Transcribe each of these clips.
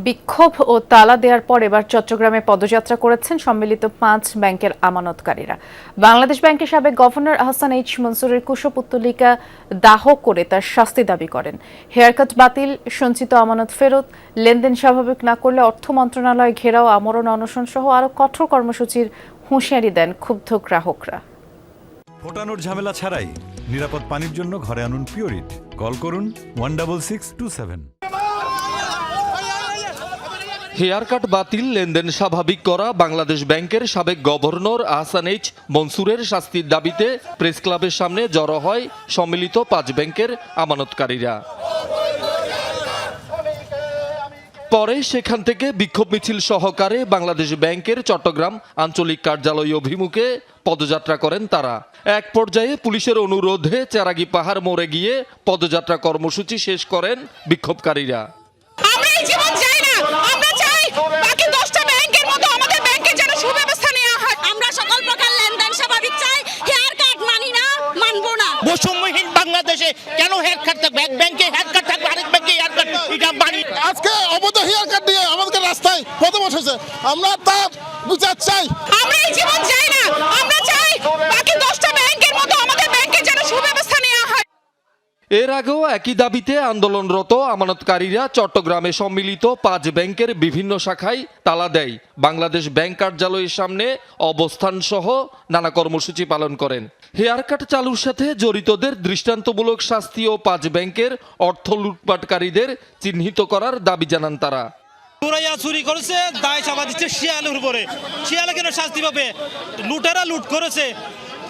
বিক্ষোভ ও তালা দেওয়ার পর এবার চট্টগ্রামে পদযাত্রা করেছেন সম্মিলিত ৫ ব্যাংকের আমানতকারীরা। বাংলাদেশ ব্যাংকের সাবেক গভর্নর আহসান এইচ মনসুরের কুশপুত্তলিকা দাহ করে তার শাস্তি দাবি করেন। হেয়ারকাট বাতিল, সঞ্চিত আমানত ফেরত, লেনদেন স্বাভাবিক না করলে অর্থ মন্ত্রণালয় ঘেরাও, আমরণ অনশন সহ আরও কঠোর কর্মসূচির হুঁশিয়ারি দেন ক্ষুব্ধ গ্রাহকরা। ফোটানোর ঝামেলা ছাড়াই নিরাপদ পানির জন্য ঘরে আনুন পিওরিট। কল করুন 16627। হেয়ারকাট বাতিল, লেনদেন স্বাভাবিক করা, বাংলাদেশ ব্যাংকের সাবেক গভর্নর আহসান এইচ মনসুরের শাস্তির দাবিতে প্রেস ক্লাবের সামনে জড়ো হয় সম্মিলিত ৫ ব্যাংকের আমানতকারীরা। পরে সেখান থেকে বিক্ষোভ মিছিল সহকারে বাংলাদেশ ব্যাংকের চট্টগ্রাম আঞ্চলিক কার্যালয় অভিমুখে পদযাত্রা করেন তারা। এক পর্যায়ে পুলিশের অনুরোধে চেরাগী পাহাড় মোড়ে গিয়ে পদযাত্রা কর্মসূচি শেষ করেন বিক্ষোভকারীরা। বৈষম্যহীন বাংলাদেশে কেন হেয়ারকাট থাকবে? এক ব্যাংকে হেয়ারকাট থাকবে, আরেক ব্যাংকে হেয়ারকাট, এটা মানি। আজকে অবৈধ হেয়ারকাট দিয়ে আমাদের রাস্তায় প্রথম বসেছে, আমরা তার বিচার চাই। আমরা এই জীবন চাই না, আমরা চাই বাকি 10টা ব্যাংকের মতো আমাদের ব্যাংকে যেন সুব্যবস্থা নেওয়া হয়। এর আগেও একই দাবিতে আন্দোলনরত আমানতকারীরা চট্টগ্রামে সম্মিলিত ৫ ব্যাংকের বিভিন্ন শাখায় তালা দেয়, বাংলাদেশ ব্যাংক কার্যালয়ের সামনে অবস্থান সহ নানা কর্মসূচি পালন করেন। হেয়ারকাট চালুর সাথে জড়িতদের দৃষ্টান্তমূলক শাস্তি ও ৫ ব্যাংকের অর্থ লুটপাটকারীদের চিহ্নিত করার দাবি জানান তারা। চুরি করেছে, দায় চাপা দিচ্ছে শিয়ালের উপরে। শিয়ালে কেন শাস্তি পাবে? লুটেরা লুট করেছে,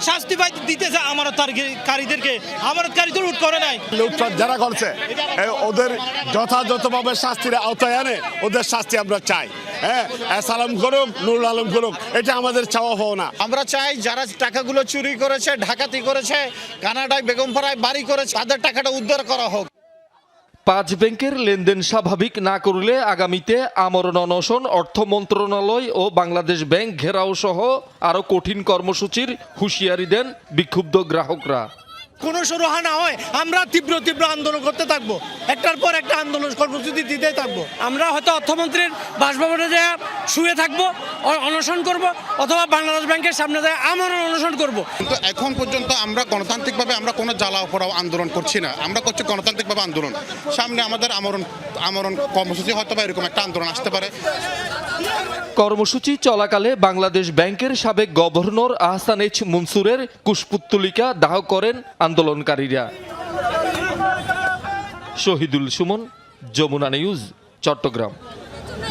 শাস্তি দিতেছে আমানতকারীদেরকে। আমানতকারী তো লুট করে নাই। লুটপাট যারা করছে ওদের যথাযথভাবে শাস্তির আওতায় আনে, ওদের শাস্তি আমরা চাই। সালাম করুক, নুরুল আলম করুক, এটা আমাদের চাওয়া পাওয়া না। আমরা চাই যারা টাকাগুলো চুরি করেছে, ডাকাতি করেছে, কানাডায় বেগমপাড়ায় বাড়ি করেছে, তাদের টাকাটা উদ্ধার করা হোক। ৫ ব্যাংকের লেনদেন স্বাভাবিক না করলে আগামীতে আমরণ অনশন, অর্থ মন্ত্রণালয় ও বাংলাদেশ ব্যাংক ঘেরাও সহ আরও কঠিন কর্মসূচির হুঁশিয়ারি দেন বিক্ষুব্ধ গ্রাহকরা। কোনো সুরাহা না হয় আমরা তীব্র আন্দোলন করতে থাকবো, একটার পর একটা আন্দোলন কর্মসূচি দিতে থাকবো। আমরা হয়তো অর্থমন্ত্রীর বাসভবনে যায় শুয়ে থাকবো, অনশন করব, অথবা বাংলাদেশ ব্যাংকের সামনে যায় আমরণ অনশন করব। কিন্তু এখন পর্যন্ত আমরা গণতান্ত্রিকভাবে আমরা কোনো জ্বালা পোড়াও আন্দোলন করছি না, আমরা করছি গণতান্ত্রিকভাবে আন্দোলন। সামনে আমাদের আমরণ কর্মসূচি হয়তো বা এরকম একটা আন্দোলন আসতে পারে। কর্মসূচি চলাকালে বাংলাদেশ ব্যাংকের সাবেক গভর্নর আহসান এইচ মনসুরের কুশপুত্তলিকা দাহ করেন আন্দোলনকারীরা। শহীদুল সুমন, যমুনা নিউজ, চট্টগ্রাম।